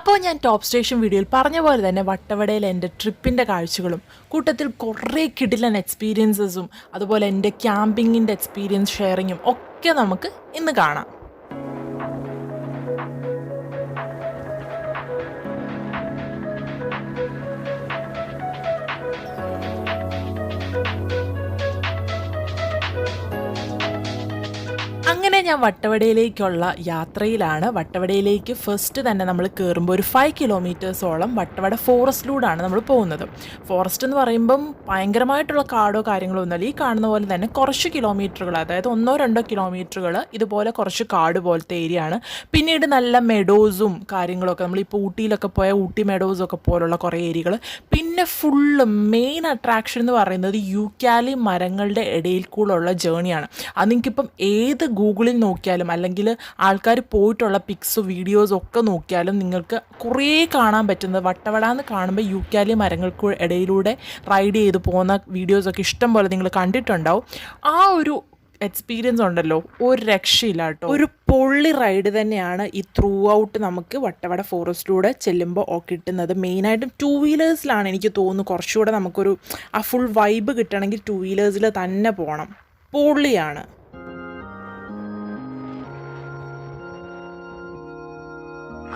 അപ്പോൾ ഞാൻ top station വീഡിയോയിൽ പറഞ്ഞ പോലെ തന്നെ വട്ടവടയിലെ എൻ്റെ ട്രിപ്പിൻ്റെ കാഴ്ചകളും കൂട്ടത്തിൽ കുറേ കിടിലൻ എക്സ്പീരിയൻസസും അതുപോലെ എൻ്റെ ക്യാമ്പിങ്ങിൻ്റെ എക്സ്പീരിയൻസ് ഷെയറിങ്ങും ഒക്കെ നമുക്ക് ഇന്ന് കാണാം. അങ്ങനെ ഞാൻ വട്ടവടയിലേക്കുള്ള യാത്രയിലാണ്. വട്ടവടയിലേക്ക് ഫസ്റ്റ് തന്നെ നമ്മൾ കയറുമ്പോൾ ഒരു 5 കിലോമീറ്റേഴ്സോളം വട്ടവട ഫോറസ്റ്റിലൂടെയാണ് നമ്മൾ പോകുന്നത്. ഫോറസ്റ്റ് എന്ന് പറയുമ്പം ഭയങ്കരമായിട്ടുള്ള കാടോ കാര്യങ്ങളോ ഒന്നുമല്ല. ഈ കാണുന്ന പോലെ തന്നെ കുറച്ച് കിലോമീറ്ററുകൾ, അതായത് 1-2 കിലോമീറ്ററുകൾ ഇതുപോലെ കുറച്ച് കാട് പോലത്തെ ഏരിയ ആണ്. പിന്നീട് നല്ല മെഡോസും കാര്യങ്ങളൊക്കെ, നമ്മളിപ്പോൾ ഊട്ടിയിലൊക്കെ പോയ ഊട്ടി മെഡോസൊക്കെ പോലുള്ള കുറേ ഏരിയകൾ. പിന്നെ ഫുള്ള് മെയിൻ അട്രാക്ഷൻ എന്ന് പറയുന്നത് യൂക്കാലി മരങ്ങളുടെ ഇടയിൽ കൂടെയുള്ള ജേണിയാണ്. അത് നിങ്ങൾക്കിപ്പം ഏത് ഗൂഗിളിൽ നോക്കിയാലും അല്ലെങ്കിൽ ആൾക്കാർ പോയിട്ടുള്ള പിക്സോ വീഡിയോസോ ഒക്കെ നോക്കിയാലും നിങ്ങൾക്ക് കുറേ കാണാൻ പറ്റുന്നത് വട്ടവട എന്ന് കാണുമ്പോൾ യൂക്കാലി മരങ്ങൾക്ക് ഇടയിലൂടെ റൈഡ് ചെയ്ത് പോകുന്ന വീഡിയോസൊക്കെ ഇഷ്ടം പോലെ നിങ്ങൾ കണ്ടിട്ടുണ്ടാവും. ആ ഒരു എക്സ്പീരിയൻസ് ഉണ്ടല്ലോ, ഒരു രക്ഷയില്ല കേട്ടോ. ഒരു പൊള്ളി റൈഡ് തന്നെയാണ് ഈ ത്രൂ ഔട്ട് നമുക്ക് വട്ടവട ഫോറസ്റ്റിലൂടെ ചെല്ലുമ്പോൾ കിട്ടുന്നത്. മെയിനായിട്ടും 2 വീലേഴ്സിലാണ് എനിക്ക് തോന്നുന്നു കുറച്ചുകൂടെ നമുക്കൊരു ആ ഫുൾ വൈബ് കിട്ടണമെങ്കിൽ 2 വീലേഴ്സിൽ തന്നെ പോകണം. പൊള്ളിയാണ്.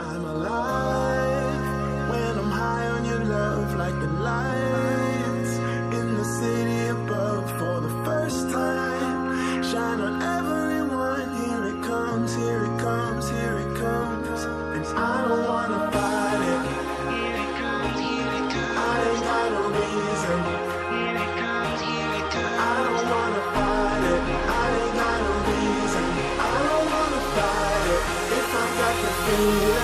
I'm alive when I'm high on your love, like the lights in the city above. For the first time, shine on everyone. Here it comes, here it comes, here it comes. And I don't wanna fight it. Here it comes, here it comes. I ain't got no reason. Here it comes, here it comes. I don't wanna fight it. I ain't got no reason. I don't wanna fight it. If I got the feeling.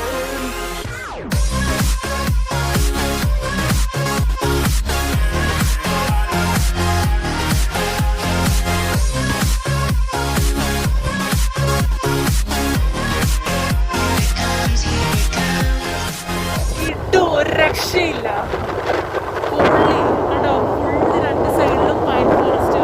രക്ഷയില്ല. പൊള്ളി കണ്ടോ, full 2 സൈഡിലും pine forest.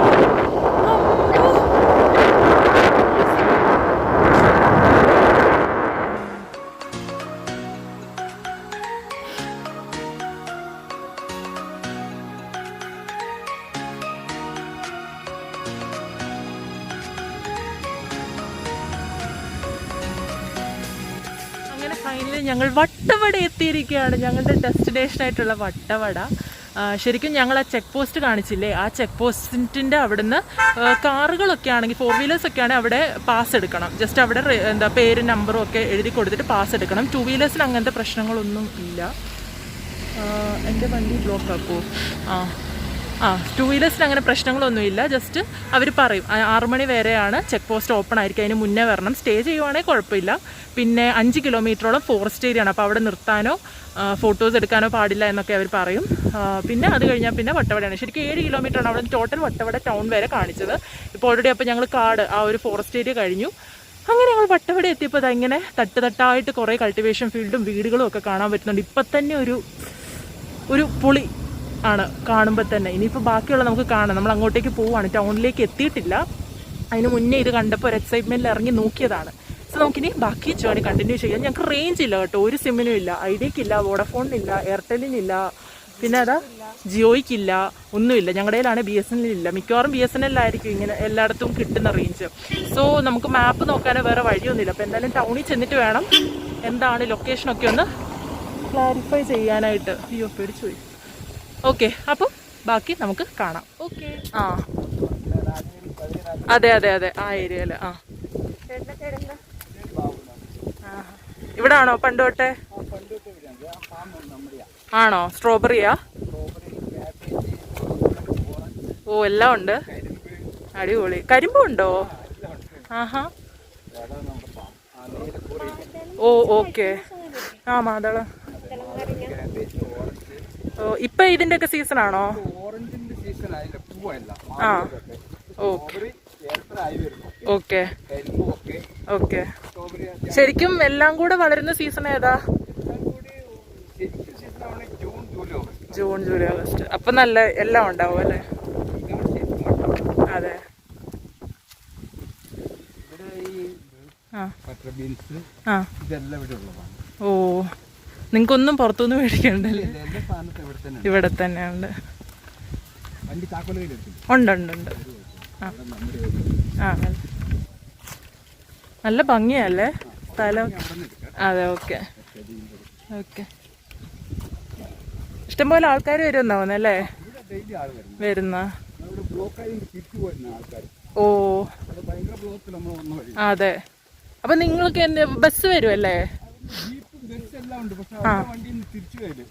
അങ്ങനെ finally ഞങ്ങൾ വട്ടവട എത്തിയിരിക്കുകയാണ്. ഞങ്ങളുടെ ഡെസ്റ്റിനേഷനായിട്ടുള്ള വട്ടവട. ശരിക്കും ഞങ്ങൾ ആ ചെക്ക് പോസ്റ്റ് കാണിച്ചില്ലേ, ആ ചെക്ക് പോസ്റ്റിൻ്റെ അവിടുന്ന് കാറുകളൊക്കെ ആണെങ്കിൽ 4 വീലേഴ്സൊക്കെ ആണെങ്കിൽ അവിടെ പാസ് എടുക്കണം. ജസ്റ്റ് അവിടെ എന്താ പേരും നമ്പറും ഒക്കെ എഴുതി കൊടുത്തിട്ട് പാസ് എടുക്കണം. 2 വീലേഴ്സിന് അങ്ങനത്തെ പ്രശ്നങ്ങളൊന്നും ഇല്ല. എൻ്റെ വണ്ടി ബ്ലോക്ക് ആക്കുമോ? 2 വീലേഴ്സിന് അങ്ങനെ പ്രശ്നങ്ങളൊന്നുമില്ല. ജസ്റ്റ് അവർ പറയും 6 മണി വരെയാണ് ചെക്ക് പോസ്റ്റ് ഓപ്പൺ ആയിരിക്കും, അതിന് മുന്നേ വരണം. സ്റ്റേ ചെയ്യുവാണെങ്കിൽ കുഴപ്പമില്ല. പിന്നെ 5 കിലോമീറ്ററോളം ഫോറസ്റ്റ് ഏരിയ ആണ്, അപ്പോൾ അവിടെ നിർത്താനോ ഫോട്ടോസ് എടുക്കാനോ പാടില്ല എന്നൊക്കെ അവർ പറയും. പിന്നെ അത് കഴിഞ്ഞാൽ പിന്നെ വട്ടവടയാണ്. ശരിക്കും 7 കിലോമീറ്ററാണ് അവിടെ ടോട്ടൽ വട്ടവട ടൗൺ വരെ കാണിച്ചത്. ഇപ്പോൾ ഓൾറെഡി അപ്പോൾ ഞങ്ങൾ കാട് ആ ഒരു ഫോറസ്റ്റ് ഏരിയ കഴിഞ്ഞു. അങ്ങനെ ഞങ്ങൾ വട്ടവട എത്തിയപ്പോൾ ഇങ്ങനെ തട്ടായിട്ട് കുറേ കൾട്ടിവേഷൻ ഫീൽഡും വീടുകളും ഒക്കെ കാണാൻ പറ്റുന്നുണ്ട്. ഇപ്പം തന്നെ ഒരു പൊളി ആണ് കാണുമ്പോൾ തന്നെ. ഇനിയിപ്പോൾ ബാക്കിയുള്ള നമുക്ക് കാണാം. നമ്മൾ അങ്ങോട്ടേക്ക് പോവുകയാണ്, ടൗണിലേക്ക് എത്തിയിട്ടില്ല. അതിന് മുന്നേ ഇത് കണ്ടപ്പോൾ ഒരു എക്സൈറ്റ്മെൻറ്റിൽ ഇറങ്ങി നോക്കിയതാണ്. സോ നമുക്കിനി ബാക്കി ജേർണി കണ്ടിന്യൂ ചെയ്യാം. ഞങ്ങൾക്ക് റേഞ്ച് ഇല്ല കേട്ടോ, ഒരു സിമ്മിനും ഇല്ല. ഐഡിയക്കില്ല, വോഡഫോണിനില്ല, എയർടെല്ലിനില്ല, പിന്നെ അതാ ജിയോയ്ക്കില്ല, ഒന്നുമില്ല. ഞങ്ങളുടെ കയ്യിലാണ് BSNL ഇല്ല. മിക്കവാറും BSNL ആയിരിക്കും ഇങ്ങനെ എല്ലായിടത്തും കിട്ടുന്ന റേഞ്ച്. സോ നമുക്ക് മാപ്പ് നോക്കാനോ വേറെ വഴിയൊന്നുമില്ല. അപ്പോൾ എന്തായാലും ടൗണിൽ ചെന്നിട്ട് വേണം എന്താണ് ലൊക്കേഷനൊക്കെ ഒന്ന് ക്ലാരിഫൈ ചെയ്യാനായിട്ട്. അയ്യോ പേടിച്ചു പോയി. ഓക്കെ, അപ്പം ബാക്കി നമുക്ക് കാണാം. ഓക്കെ. അതെ ആ ഏരിയയിൽ. ഇവിടെ ആണോ പണ്ട് തൊട്ടേ? ആണോ? സ്ട്രോബെറിയാ? ഓ, എല്ലാം ഉണ്ട്. അടിപൊളി. കരിമ്പും ഉണ്ടോ? ആഹാ. ഓ ഓക്കെ. മാതള. ഓ, ഇപ്പൊ ഇതിന്റെ ഒക്കെ സീസൺ ആണോ? ഓക്കെ. ശരിക്കും എല്ലാം കൂടെ വളരുന്ന സീസൺ ഏതാ? June, July, August. അപ്പൊ നല്ല എല്ലാം ഉണ്ടാവും അല്ലേ? അതെ. ഓ നിങ്ങൾക്കൊന്നും പുറത്തുനിന്ന് മേടിക്കണ്ടല്ലേ? എല്ലാ സാധനത്തെ ഇവിടെ തന്നെ ഇവിടെ തന്നെ ഉണ്ട്. വണ്ടി താക്കോലുകളിലെത്തും. ഉണ്ട് ഉണ്ട് ഉണ്ട്. ആ നല്ല ഭംഗിയല്ലേ സ്ഥലം? അതെ, ഓക്കെ ഓക്കെ. ഇഷ്ടംപോലെ ആൾക്കാർ വരുമെന്നാ തോന്നല്ലേ? ഡെയിലി ആൾ വരുന്നു. വരുന്ന ബ്ലോക്കായി തിരിച്ചു പോരുന്ന ആൾക്കാർ. ഓ ഭയങ്കര ബ്ലോക്കിൽ നമ്മൾ വന്ന വഴി. അതെ. അപ്പൊ നിങ്ങൾക്ക് എന്റെ ബസ് വരുമല്ലേ? ജീപ്പും ബസ് എല്ലാം ഉണ്ട്. പക്ഷെ വണ്ടി തിരിച്ചു വരും.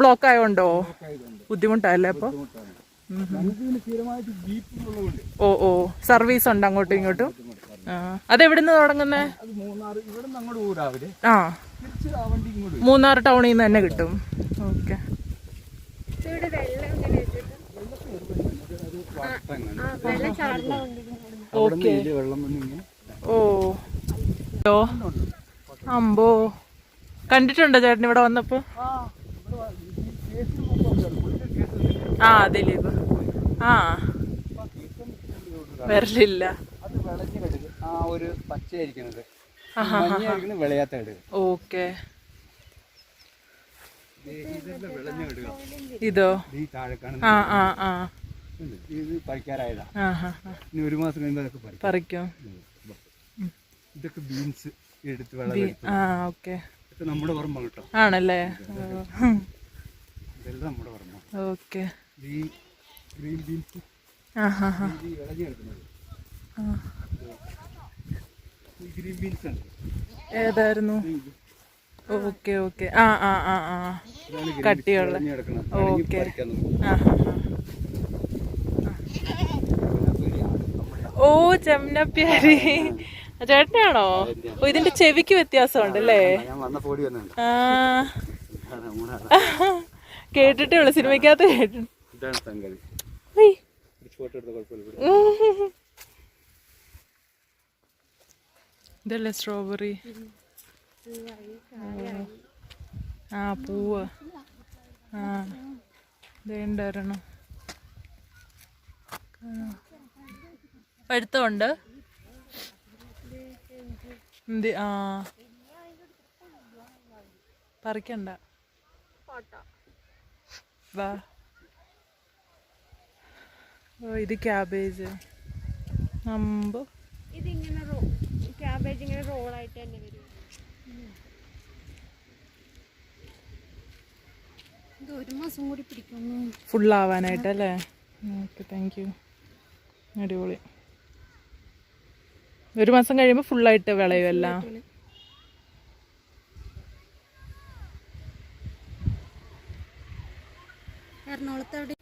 ബ്ലോക്ക് ആയോണ്ടോ? ബുദ്ധിമുട്ടല്ലേ അപ്പൊ? ഞങ്ങൾക്ക് സ്ഥിരമായിട്ട് ജീപ്പുകളുണ്ട്. ഓ ഓ, സർവീസ് ഉണ്ട് അങ്ങോട്ടും ഇങ്ങോട്ടും. അതെവിടുന്ന് തുടങ്ങുന്നേ? അത് മൂന്നാർ. ഇവിടെ നിന്ന് അങ്ങോട്ട് പോകും രാവിലെ. ആ, തിരിച്ച് ആ വണ്ടി ഇങ്ങോട്ട് വരും. മൂന്നാർ ടൗണിൽ നിന്ന് തന്നെ കിട്ടും. ഓക്കെ. ഓ അമ്പോ, കണ്ടിട്ടുണ്ടോ ചേട്ടൻ ഇവിടെ വന്നപ്പോ? ആ ദിലീപ്. ആ വരലില്ല. അത് വിളഞ്ഞ കടുക്. ആ ഒരു പച്ചയായിരിക്കുന്നത് മഞ്ഞയായിരിക്കുന്നത് വിളയാത്ത കടുക്. ഓക്കെ. ഇതെല്ലാം വിളഞ്ഞ കടുക. ഇതോ? ഈ താഴെ കാണുന്ന ആ ആ ആ, ഇത് പറിക്കാറായതാ. ഇനി 1 മാസം കഴിയുമ്പോൾ അതൊക്കെ പറിക്കും. ഇതൊക്കെ ബീൻസ് എടുത്ത് വിളവെടുത്ത്. ആ ഓക്കെ. ഇതൊക്കെ നമ്മുടെ പറമ്പാണ് കേട്ടോ. ആണല്ലേ? ഇതെല്ലാം നമ്മുടെ പറമ്പാണ്. ഓക്കെ. ഈ ഗ്രീൻ ബീൻസ് വിളഞ്ഞ് കിടക്കുന്നത്. ഈ ഗ്രീൻ ബീൻസ് ആണ്. ഏതായിരുന്നു? Okay okay. ആ ആ ആ ആ, കട്ടിയുള്ള. ഓക്കെ. ഓ ചെമ്മനപ്പ്യാരി ചേട്ടനാണോ? ഓ, ഇതിന്റെ ചെവിക്ക് വ്യത്യാസമുണ്ടല്ലേ? ആ, കേട്ടിട്ടേ ഉള്ളു, സിനിമയ്ക്കകത്ത് കേട്ടിട്ടുണ്ട്. ഇതല്ലേ സ്ട്രോബെറി? ആ പൂവ്. ആ ഇതുണ്ടായിരുന്നു. പഴുത്തമുണ്ട്. എന്ത്? ആ പറിക്കണ്ട, വാ. ഓ ഇത് ക്യാബേജ്. അമ്പോ, ഇതിങ്ങനെ ക്യാബേജ് ഇങ്ങനെ റോളായിട്ട് തന്നെ വരും. ഇത് 1 മാസം കൂടി പിടിക്കുന്നു ഫുള്ളാവാനായിട്ടല്ലേ? Okay, thank you. അടിപൊളി. 1 മാസം കഴിയുമ്പോൾ ഫുള്ളായിട്ട് വിളയുമല്ല? എറണാകുളത്ത് അവിടെ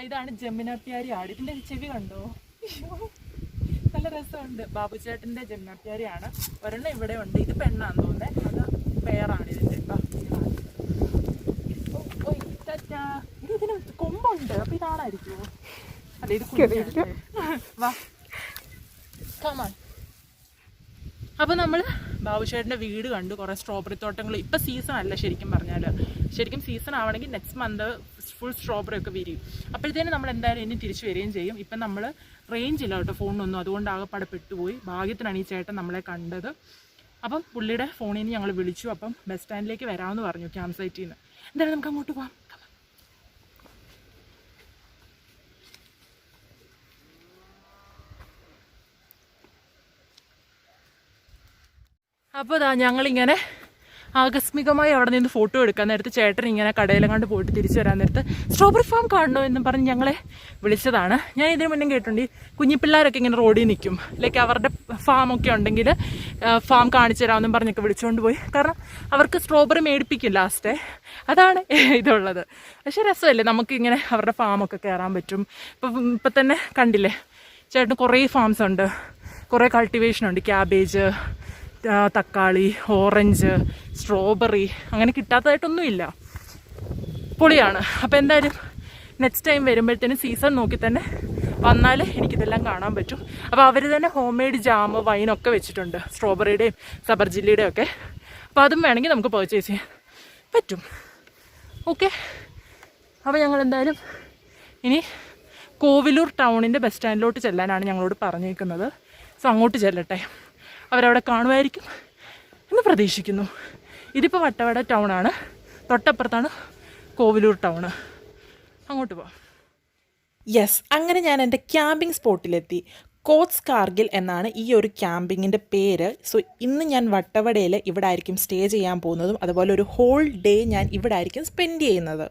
ഇതാണ് ജമുനാപ്യാരി ആട്. ഇതിന്റെ ചെവി കണ്ടോ? നല്ല രസമുണ്ട്. ബാബുചേട്ടന്റെ ജമുനാപ്യാരിയാണ്. ഒരെണ്ണം ഇവിടെ ഉണ്ട്. ഇത് പെണ്ണാന്ന് തോന്നുന്നത്. അത് പേരാണ് ഇതിന്റെ. ഇതിന് കൊമ്പുണ്ട്. അപ്പൊ ഇതാണായിരിക്കുമോ? അല്ല, ഇത് കുഞ്ഞല്ലേ? വാ, കമാൺ. അപ്പോൾ നമ്മൾ ബാബുചേട്ടൻ്റെ വീട് കണ്ടു. കുറേ സ്ട്രോബെറി തോട്ടങ്ങൾ. ഇപ്പം സീസൺ അല്ല ശരിക്കും പറഞ്ഞാൽ. ശരിക്കും സീസൺ ആവണമെങ്കിൽ നെക്സ്റ്റ് മന്ത് ഫുൾ സ്ട്രോബെറി ഒക്കെ വിരിയും. അപ്പോഴത്തേനും നമ്മൾ എന്തായാലും ഇനി തിരിച്ചു വരികയും ചെയ്യും. ഇപ്പം നമ്മൾ റേഞ്ച് ഇല്ല കേട്ടോ ഫോണിനൊന്നും. അതുകൊണ്ട് ആകെപ്പാടെ പെട്ടുപോയി. ഭാഗ്യത്തിനാണ് ഈ ചേട്ടൻ നമ്മളെ കണ്ടത്. അപ്പം പുള്ളിയുടെ ഫോണിൽ നിന്ന് ഞങ്ങൾ വിളിച്ചു. അപ്പം ബസ് സ്റ്റാൻഡിലേക്ക് വരാമെന്ന് പറഞ്ഞു ക്യാമ്പ് സൈറ്റിൽ നിന്ന്. എന്തായാലും നമുക്ക് അങ്ങോട്ട് പോകാം. അപ്പോൾ ഇതാ ഞങ്ങളിങ്ങനെ ആകസ്മികമായി അവിടെ നിന്ന് ഫോട്ടോ എടുക്കാൻ നേരത്ത് ചേട്ടൻ ഇങ്ങനെ കടയിലെങ്ങാണ്ട് പോയിട്ട് തിരിച്ചു വരാൻ നേരത്ത് സ്ട്രോബെറി ഫാം കാണണോ എന്നും പറഞ്ഞ് ഞങ്ങളെ വിളിച്ചതാണ്. ഞാൻ ഇതിന് മുന്നേ കേട്ടിട്ടുണ്ട്, കുഞ്ഞിപ്പിള്ളേരൊക്കെ ഇങ്ങനെ റോഡിൽ നിൽക്കും, ലൈക്ക് അവരുടെ ഫാമൊക്കെ ഉണ്ടെങ്കിൽ ഫാം കാണിച്ചു തരാമെന്നും പറഞ്ഞൊക്കെ വിളിച്ചുകൊണ്ട് പോയി. കാരണം അവർക്ക് സ്ട്രോബെറി മേടിപ്പിക്കും ലാസ്റ്റേ. അതാണ് ഇതുള്ളത്. പക്ഷേ രസമല്ലേ നമുക്കിങ്ങനെ അവരുടെ ഫാമൊക്കെ കയറാൻ പറ്റും. ഇപ്പം തന്നെ കണ്ടില്ലേ ചേട്ടന് കുറേ ഫാംസ് ഉണ്ട്, കുറേ കൾട്ടിവേഷൻ ഉണ്ട്. ക്യാബേജ്, തക്കാളി, ഓറഞ്ച്, സ്ട്രോബെറി, അങ്ങനെ കിട്ടാത്തതായിട്ടൊന്നുമില്ല. പൊളിയാണ്. അപ്പോൾ എന്തായാലും നെക്സ്റ്റ് ടൈം വരുമ്പോഴത്തേനും സീസൺ നോക്കി തന്നെ വന്നാൽ എനിക്കിതെല്ലാം കാണാൻ പറ്റും. അപ്പോൾ അവർ തന്നെ ഹോം മെയ്ഡ് ജാം, വൈനൊക്കെ വെച്ചിട്ടുണ്ട്, സ്ട്രോബെറിയുടെയും സബർജില്ലിയുടെയും ഒക്കെ. അപ്പോൾ അതും വേണമെങ്കിൽ നമുക്ക് പർച്ചേസ് ചെയ്യാൻ പറ്റും. ഓക്കെ, അപ്പോൾ ഞങ്ങൾ എന്തായാലും ഇനി കോവിലൂർ ടൗണിൻ്റെ ബസ് സ്റ്റാൻഡിലോട്ട് ചെല്ലാനാണ് ഞങ്ങളോട് പറഞ്ഞേക്കുന്നത്. സോ അങ്ങോട്ട് ചെല്ലട്ടെ, അവരവിടെ കാണുമായിരിക്കും എന്ന് പ്രതീക്ഷിക്കുന്നു. ഇതിപ്പോൾ വട്ടവട ടൗണാണ്, തൊട്ടപ്പുറത്താണ് കോവിലൂർ ടൗണ്. അങ്ങോട്ട് പോവാം. യെസ്, അങ്ങനെ ഞാൻ എൻ്റെ ക്യാമ്പിംഗ് സ്പോട്ടിലെത്തി. കോട്സ് കാർഗിൽ എന്നാണ് ഈ ഒരു ക്യാമ്പിങ്ങിൻ്റെ പേര്. സോ ഇന്ന് ഞാൻ വട്ടവടയിൽ ഇവിടെ ആയിരിക്കും സ്റ്റേ ചെയ്യാൻ പോകുന്നതും അതുപോലെ ഒരു ഹോൾ ഡേ ഞാൻ ഇവിടെ ആയിരിക്കും സ്പെൻഡ് ചെയ്യുന്നത്.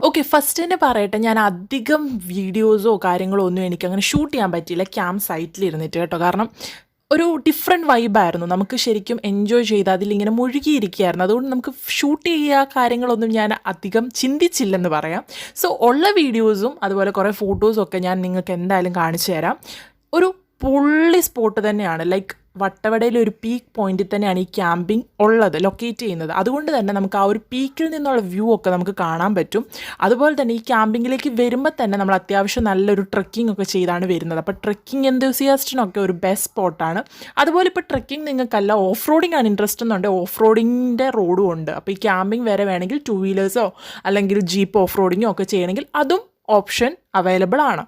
ഓക്കെ, ഫസ്റ്റ് തന്നെ പറയട്ടെ, ഞാൻ അധികം വീഡിയോസോ കാര്യങ്ങളോ ഒന്നും എനിക്കങ്ങനെ ഷൂട്ട് ചെയ്യാൻ പറ്റിയില്ല ക്യാമ്പ് സൈറ്റിലിരുന്നിട്ട് കേട്ടോ. കാരണം ഒരു ഡിഫറെൻറ്റ് വൈബായിരുന്നു, നമുക്ക് ശരിക്കും എൻജോയ് ചെയ്ത് അതിലിങ്ങനെ മുഴുകിയിരിക്കുകയായിരുന്നു. അതുകൊണ്ട് നമുക്ക് ഷൂട്ട് ചെയ്യുക കാര്യങ്ങളൊന്നും ഞാൻ അധികം ചിന്തിച്ചില്ലെന്ന് പറയാം. സോ ഉള്ള വീഡിയോസും അതുപോലെ കുറേ ഫോട്ടോസും ഒക്കെ ഞാൻ നിങ്ങൾക്ക് എന്തായാലും കാണിച്ചു തരാം. ഒരു പൊള്ളി സ്പോട്ട് തന്നെയാണ്. ലൈക്ക് വട്ടവടയിലെ ഒരു പീക്ക് പോയിന്റിൽ തന്നെയാണ് ഈ ക്യാമ്പിംഗ് ഉള്ളത്, ലൊക്കേറ്റ് ചെയ്യുന്നത്. അതുകൊണ്ട് തന്നെ നമുക്ക് ആ ഒരു പീക്കിൽ നിന്നുള്ള വ്യൂ ഒക്കെ നമുക്ക് കാണാൻ പറ്റും. അതുപോലെ തന്നെ ഈ ക്യാമ്പിങ്ങിലേക്ക് വരുമ്പോൾ തന്നെ നമ്മൾ അത്യാവശ്യം നല്ലൊരു ട്രെക്കിംഗ് ഒക്കെ ചെയ്താണ് വരുന്നത്. അപ്പോൾ ട്രെക്കിംഗ് എന്തൂസിയാസ്റ്റിനൊക്കെ ഒരു ബെസ്റ്റ് സ്പോട്ടാണ്. അതുപോലെ ഇപ്പോൾ ട്രെക്കിംഗ് നിങ്ങൾക്കല്ല ഓഫ് റോഡിംഗ് ആണ് ഇൻട്രസ്റ്റ് എന്നുണ്ടെങ്കിൽ ഓഫ് റോഡിങ്ങിൻ്റെ റോഡും ഉണ്ട്. അപ്പോൾ ഈ ക്യാമ്പിംഗ് വരെ വേണമെങ്കിൽ 2 വീലേഴ്സോ അല്ലെങ്കിൽ ജീപ്പ് ഓഫ് റോഡിങ്ങോ ഒക്കെ ചെയ്യണമെങ്കിൽ അതും ഓപ്ഷൻ അവൈലബിൾ ആണ്.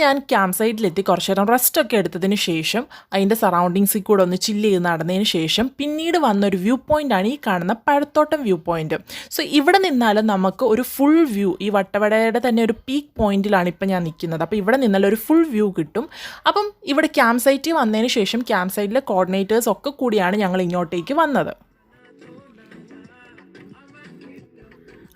ഞാൻ ക്യാമ്പ് സൈറ്റിലെത്തി കുറച്ച് നേരം റെസ്റ്റൊക്കെ എടുത്തതിന് ശേഷം അതിൻ്റെ സറൗണ്ടിങ്സിൽ കൂടെ ഒന്ന് ചില്ല് ചെയ്ത് നടന്നതിന് ശേഷം പിന്നീട് വന്നൊരു വ്യൂ പോയിൻ്റാണ് ഈ കാണുന്ന പഴത്തോട്ടം വ്യൂ പോയിൻ്റ്. സോ ഇവിടെ നിന്നാലും നമുക്ക് ഒരു ഫുൾ വ്യൂ, ഈ വട്ടവടയുടെ തന്നെ ഒരു പീക്ക് പോയിന്റിലാണ് ഇപ്പം ഞാൻ നിൽക്കുന്നത്. അപ്പോൾ ഇവിടെ നിന്നാലും ഒരു ഫുൾ വ്യൂ കിട്ടും. അപ്പം ഇവിടെ ക്യാമ്പ് സൈറ്റിൽ വന്നതിന് ശേഷം ക്യാമ്പ് സൈറ്റിലെ കോർഡിനേറ്റേഴ്സ് ഒക്കെ കൂടിയാണ് ഞങ്ങൾ ഇങ്ങോട്ടേക്ക് വന്നത്.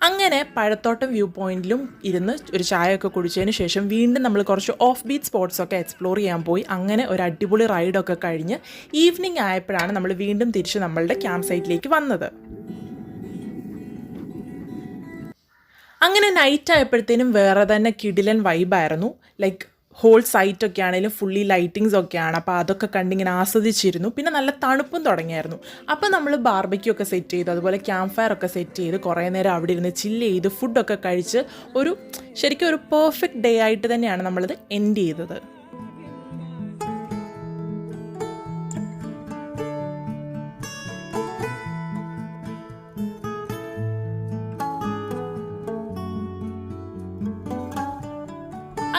അങ്ങനെ പഴത്തോട്ടം വ്യൂ പോയിന്റിലും ഇരുന്ന് ഒരു ചായയൊക്കെ കുടിച്ചതിന് ശേഷം വീണ്ടും നമ്മൾ കുറച്ച് ഓഫ് ബീറ്റ് സ്പോട്ട്സൊക്കെ എക്സ്പ്ലോർ ചെയ്യാൻ പോയി. അങ്ങനെ ഒരു അടിപൊളി റൈഡൊക്കെ കഴിഞ്ഞ് ഈവനിങ് ആയപ്പോഴാണ് നമ്മൾ വീണ്ടും തിരിച്ച് നമ്മളുടെ ക്യാമ്പ് സൈറ്റിലേക്ക് വന്നത്. അങ്ങനെ നൈറ്റ് ആയപ്പോഴത്തേനും വേറെ തന്നെ കിടിലൻ വൈബായിരുന്നു. ലൈക്ക് ഹോൾ സൈറ്റൊക്കെ ആണെങ്കിലും ഫുള്ളി ലൈറ്റിങ്സ് ഒക്കെയാണ്. അപ്പോൾ അതൊക്കെ കണ്ടിങ്ങനെ ആസ്വദിച്ചിരുന്നു. പിന്നെ നല്ല തണുപ്പും തുടങ്ങിയായിരുന്നു. അപ്പോൾ നമ്മൾ ബാർബക്യൂ ഒക്കെ സെറ്റ് ചെയ്തു, അതുപോലെ ക്യാമ്പ് ഫയർ ഒക്കെ സെറ്റ് ചെയ്ത് കുറേ നേരം അവിടെ ഇരുന്ന് ചില്ല് ചെയ്ത് ഫുഡൊക്കെ കഴിച്ച് ശരിക്കും ഒരു പെർഫെക്റ്റ് ഡേ ആയിട്ട് തന്നെയാണ് നമ്മളിത് എൻഡ് ചെയ്തത്.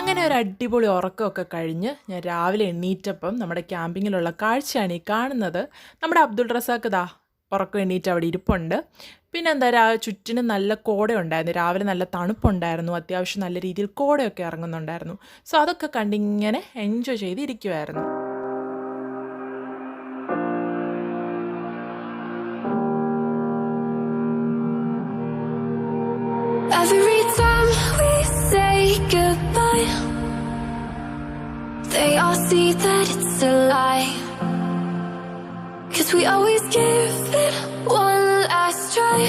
അങ്ങനെ ഒരു അടിപൊളി ഉറക്കമൊക്കെ കഴിഞ്ഞ് ഞാൻ രാവിലെ എണ്ണീറ്റപ്പം നമ്മുടെ ക്യാമ്പിങ്ങിലുള്ള കാഴ്ചയാണ് ഈ കാണുന്നത്. നമ്മുടെ അബ്ദുൾ റസാഖ് ഉറക്കം എണ്ണീറ്റ് അവിടെ ഇരിപ്പുണ്ട്. പിന്നെ ചുറ്റിനും നല്ല കോട ഉണ്ടായിരുന്നു. രാവിലെ നല്ല തണുപ്പുണ്ടായിരുന്നു, അത്യാവശ്യം നല്ല രീതിയിൽ കോടയൊക്കെ ഇറങ്ങുന്നുണ്ടായിരുന്നു. സോ അതൊക്കെ കണ്ടിങ്ങനെ എൻജോയ് ചെയ്ത് ഇരിക്കുമായിരുന്നു. Every time we say goodbye, they all see that it's a lie. 'Cause we always give it one last try.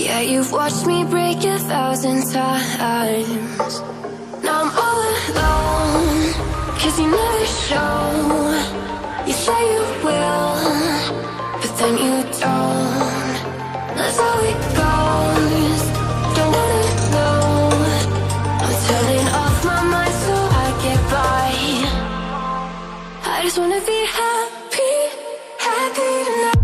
Yeah, you've watched me break 1,000 times. Now I'm all alone, 'cause you never show. You say you will, but then you don't. That's how it goes. Don't wanna know. I'm turning off my mind so I get by. I just wanna be happy, happy tonight.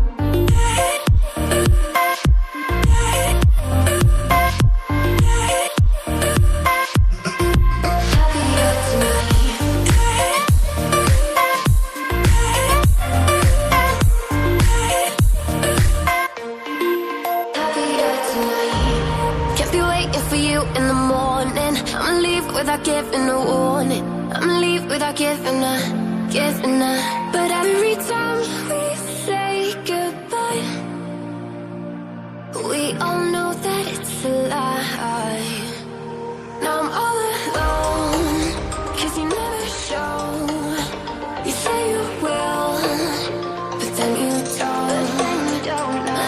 Without giving a warning, I'ma leave without giving a. But every time we say goodbye, we all know that it's a lie. Now I'm all alone, 'cause you never show. You say you will, but then you don't.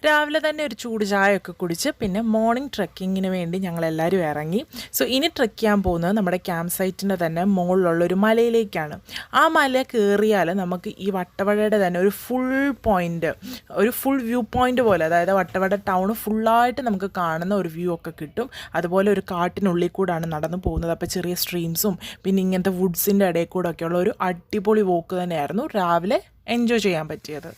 രാവിലെ തന്നെ ഒരു ചൂട് ചായയൊക്കെ കുടിച്ച് പിന്നെ morning ട്രെക്കിങ്ങിന് വേണ്ടി ഞങ്ങളെല്ലാവരും ഇറങ്ങി. സോ ഇനി ട്രെക്ക് ചെയ്യാൻ പോകുന്നത് നമ്മുടെ ക്യാമ്പ് സൈറ്റിൻ്റെ തന്നെ മുകളിലുള്ളൊരു മലയിലേക്കാണ്. ആ മല കയറിയാൽ നമുക്ക് ഈ വട്ടവടയുടെ തന്നെ ഒരു ഫുൾ പോയിൻ്റ്, ഒരു ഫുൾ വ്യൂ പോയിൻ്റ് പോലെ, അതായത് വട്ടവട ടൗൺ ഫുള്ളായിട്ട് നമുക്ക് കാണുന്ന ഒരു വ്യൂ ഒക്കെ കിട്ടും. അതുപോലെ ഒരു കാട്ടിനുള്ളിൽ കൂടാണ് നടന്നു പോകുന്നത്. അപ്പോൾ ചെറിയ സ്ട്രീംസും പിന്നെ ഇങ്ങനത്തെ വുഡ്സിൻ്റെ ഇടയിൽ കൂടെ ഒക്കെയുള്ള ഒരു അടിപൊളി വോക്ക് തന്നെയായിരുന്നു രാവിലെ എൻജോയ് ചെയ്യാൻ പറ്റിയത്.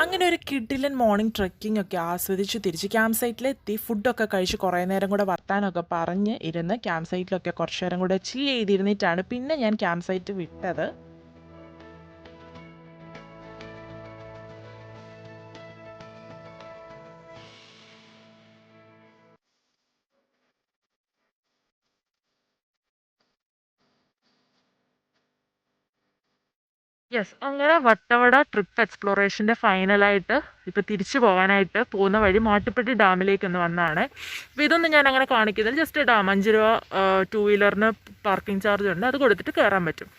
അങ്ങനെ ഒരു കിഡിലൻ മോർണിംഗ് ട്രെക്കിംഗ് ഒക്കെ ആസ്വദിച്ച് തിരിച്ച് ക്യാമ്പ് സൈറ്റിലെത്തി. ഫുഡൊക്കെ കഴിച്ച് കുറേ നേരം കൂടെ വർത്താനമൊക്കെ പറഞ്ഞ് ഇരുന്ന് ക്യാമ്പ് സൈറ്റിലൊക്കെ കുറച്ച് നേരം കൂടെ ചില്ല് ചെയ്തിരുന്നിട്ടാണ് പിന്നെ ഞാൻ ക്യാമ്പ് സൈറ്റ് വിട്ടത്. യെസ്, അങ്ങനെ വട്ടവട ട്രിപ്പ് എക്സ്പ്ലോറേഷൻ്റെ ഫൈനലായിട്ട് ഇപ്പോൾ തിരിച്ചു പോകാനായിട്ട് പോകുന്ന വഴി മാട്ടുപ്പെട്ടി ഡാമിലേക്കൊന്ന് വന്നതാണ്. അപ്പോൾ ഇതൊന്നും ഞാൻ അങ്ങനെ കാണിക്കുന്നില്ല, ജസ്റ്റ് ഡാം 5 രൂപ 2 വീലറിന് പാർക്കിംഗ് ചാർജ് ഉണ്ട്, അത് കൊടുത്തിട്ട് കയറാൻ പറ്റും.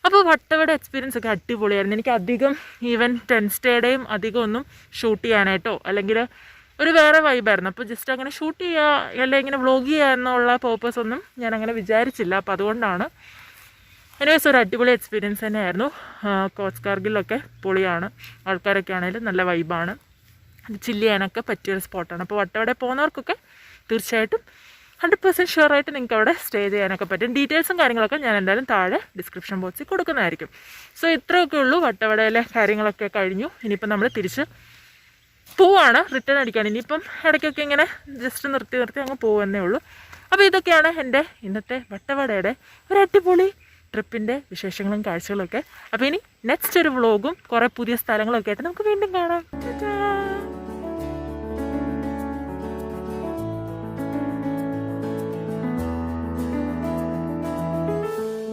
അപ്പോൾ വട്ടവട എക്സ്പീരിയൻസ് ഒക്കെ അടിപൊളിയായിരുന്നു. എനിക്ക് അധികം ഈവൻ 10 സ്റ്റേയുടെയും അധികം ഒന്നും ഷൂട്ട് ചെയ്യാനായിട്ടോ അല്ലെങ്കിൽ ഒരു വേറെ വൈബായിരുന്നു. അപ്പോൾ ജസ്റ്റ് അങ്ങനെ ഷൂട്ട് ചെയ്യുക അല്ലെങ്കിൽ ഇങ്ങനെ വ്ളോഗ് ചെയ്യുക എന്നുള്ള പേർപ്പസ് ഒന്നും ഞാൻ അങ്ങനെ വിചാരിച്ചില്ല. അപ്പോൾ അതുകൊണ്ടാണ്. എനിവേസ് ഒരു അടിപൊളി എക്സ്പീരിയൻസ് തന്നെയായിരുന്നു. കോച്ച് കാർഗിലൊക്കെ പൊളിയാണ്, ആൾക്കാരൊക്കെ ആണെങ്കിലും നല്ല വൈബാണ്, ചില്ല് ചെയ്യാനൊക്കെ പറ്റിയൊരു സ്പോട്ടാണ്. അപ്പോൾ വട്ടവട പോകുന്നവർക്കൊക്കെ തീർച്ചയായിട്ടും 100% ഷുവറായിട്ട് നിങ്ങൾക്ക് അവിടെ സ്റ്റേ ചെയ്യാനൊക്കെ പറ്റും. ഡീറ്റെയിൽസും കാര്യങ്ങളൊക്കെ ഞാൻ എന്തായാലും താഴെ ഡിസ്ക്രിപ്ഷൻ ബോക്സിൽ കൊടുക്കുന്നതായിരിക്കും. സോ ഇത്രയൊക്കെ ഉള്ളൂ, വട്ടവടയിലെ കാര്യങ്ങളൊക്കെ കഴിഞ്ഞു. ഇനിയിപ്പോൾ നമ്മൾ തിരിച്ച് പോവാണ്, റിട്ടേൺ അടിക്കുകയാണ്. ഇനിയിപ്പം ഇടയ്ക്കൊക്കെ ഇങ്ങനെ ജസ്റ്റ് നിർത്തി അങ്ങ് പോകുന്നേ ഉള്ളൂ. അപ്പോൾ ഇതൊക്കെയാണ് എൻ്റെ ഇന്നത്തെ വട്ടവടയുടെ ഒരു അടിപൊളി ട്രിപ്പിൻ്റെ വിശേഷങ്ങളും കാഴ്ചകളൊക്കെ. അപ്പോൾ ഇനി നെക്സ്റ്റ് ഒരു വ്ളോഗും കുറേ പുതിയ സ്ഥലങ്ങളൊക്കെ ആയിട്ട് നമുക്ക് വീണ്ടും കാണാം.